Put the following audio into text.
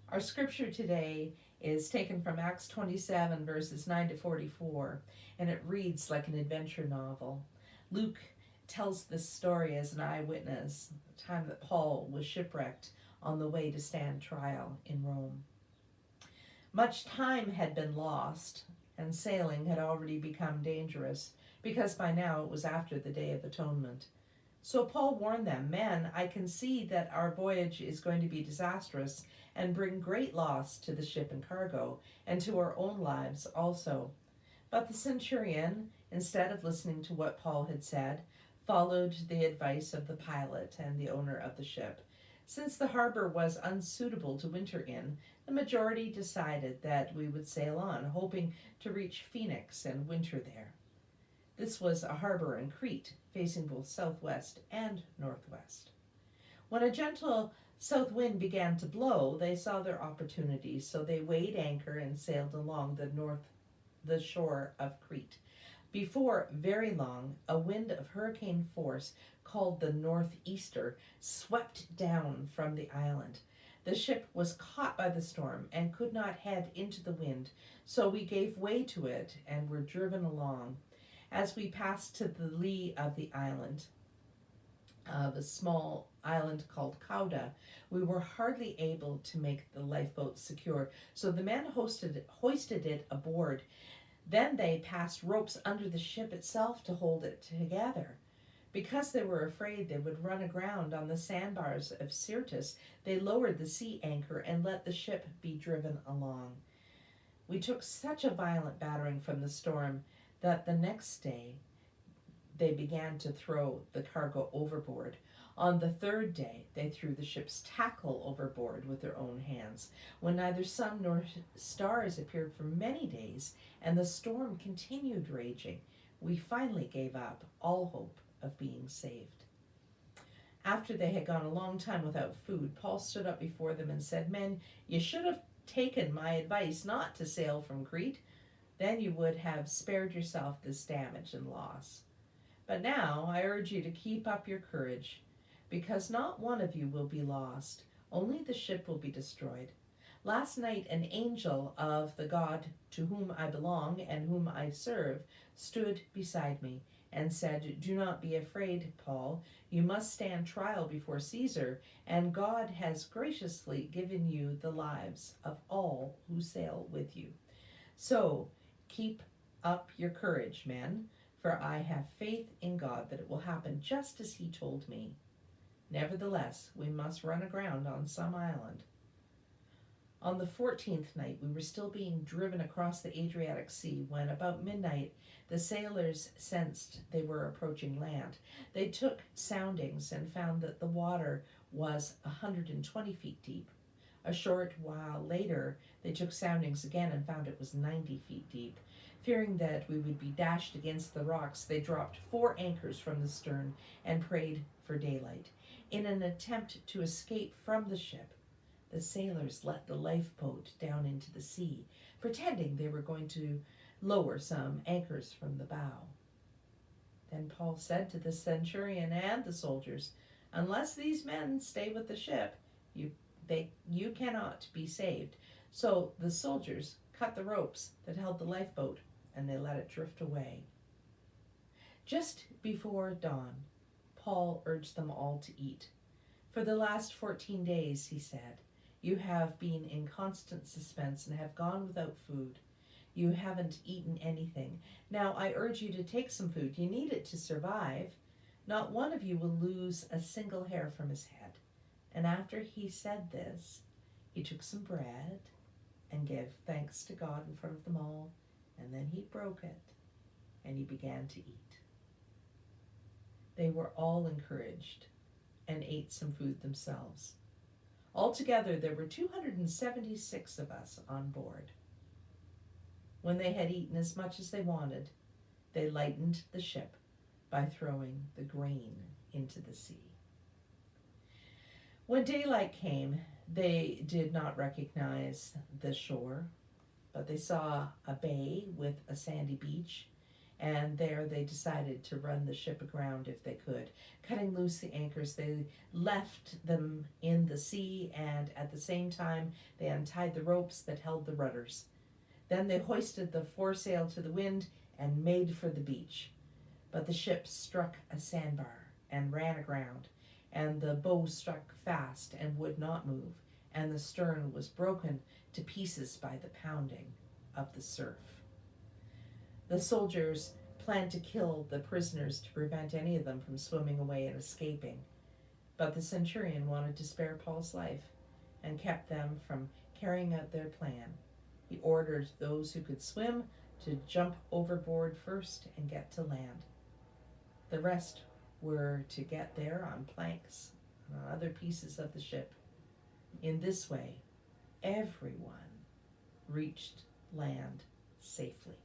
Our scripture today is taken from Acts 27, verses 9 to 44, and it reads like an adventure novel. Luke tells this story as an eyewitness, the time that Paul was shipwrecked on the way to stand trial in Rome. Much time had been lost, and sailing had already become dangerous, because by now it was after the Day of Atonement. So Paul warned them, "Men, I can see that our voyage is going to be disastrous and bring great loss to the ship and cargo, and to our own lives also." But the centurion, instead of listening to what Paul had said, followed the advice of the pilot and the owner of the ship. Since the harbor was unsuitable to winter in, the majority decided that we would sail on, hoping to reach Phoenix and winter there. This was a harbor in Crete, facing both southwest and northwest. When a gentle south wind began to blow, they saw their opportunity, so they weighed anchor and sailed along the shore of Crete. Before very long, a wind of hurricane force called the northeaster swept down from the island. The ship was caught by the storm and could not head into the wind, so we gave way to it and were driven along. As we passed to the lee of the island, of a small island called Cauda, we were hardly able to make the lifeboat secure, so the men hoisted it aboard. Then they passed ropes under the ship itself to hold it together. Because they were afraid they would run aground on the sandbars of Syrtis, they lowered the sea anchor and let the ship be driven along. We took such a violent battering from the storm that the next day they began to throw the cargo overboard. On the third day, they threw the ship's tackle overboard with their own hands. When neither sun nor stars appeared for many days, and the storm continued raging, we finally gave up all hope of being saved. After they had gone a long time without food, Paul stood up before them and said, "Men, you should have taken my advice not to sail from Crete. Then you would have spared yourself this damage and loss. But now I urge you to keep up your courage, because not one of you will be lost, only the ship will be destroyed. Last night an angel of the God to whom I belong and whom I serve stood beside me and said, 'Do not be afraid, Paul. You must stand trial before Caesar, and God has graciously given you the lives of all who sail with you. So keep up your courage, men, for I have faith in God that it will happen just as he told me. Nevertheless, we must run aground on some island.' On the 14th night, we were still being driven across the Adriatic Sea when, about midnight, the sailors sensed they were approaching land. They took soundings and found that the water was 120 feet deep. A short while later, they took soundings again and found it was 90 feet deep. Fearing that we would be dashed against the rocks, they dropped 4 anchors from the stern and prayed for daylight. In an attempt to escape from the ship, the sailors let the lifeboat down into the sea, pretending they were going to lower some anchors from the bow. Then Paul said to the centurion and the soldiers, 'Unless these men stay with the ship, you cannot be saved.' So the soldiers cut the ropes that held the lifeboat, and they let it drift away. Just before dawn, Paul urged them all to eat. 'For the last 14 days, he said, you have been in constant suspense and have gone without food. You haven't eaten anything. Now I urge you to take some food. You need it to survive. Not one of you will lose a single hair from his head.' And after he said this, he took some bread and gave thanks to God in front of them all, and then he broke it and he began to eat. They were all encouraged and ate some food themselves. Altogether, there were 276 of us on board. When they had eaten as much as they wanted, they lightened the ship by throwing the grain into the sea. When daylight came, they did not recognize the shore, but they saw a bay with a sandy beach and there they decided to run the ship aground if they could. Cutting loose the anchors, they left them in the sea, and at the same time they untied the ropes that held the rudders. Then they hoisted the foresail to the wind and made for the beach. But the ship struck a sandbar and ran aground, and the bow stuck fast and would not move, and the stern was broken to pieces by the pounding of the surf. The soldiers planned to kill the prisoners to prevent any of them from swimming away and escaping, but the centurion wanted to spare Paul's life and kept them from carrying out their plan. He ordered those who could swim to jump overboard first and get to land. The rest were to get there on planks and on other pieces of the ship. In this way, everyone reached land safely.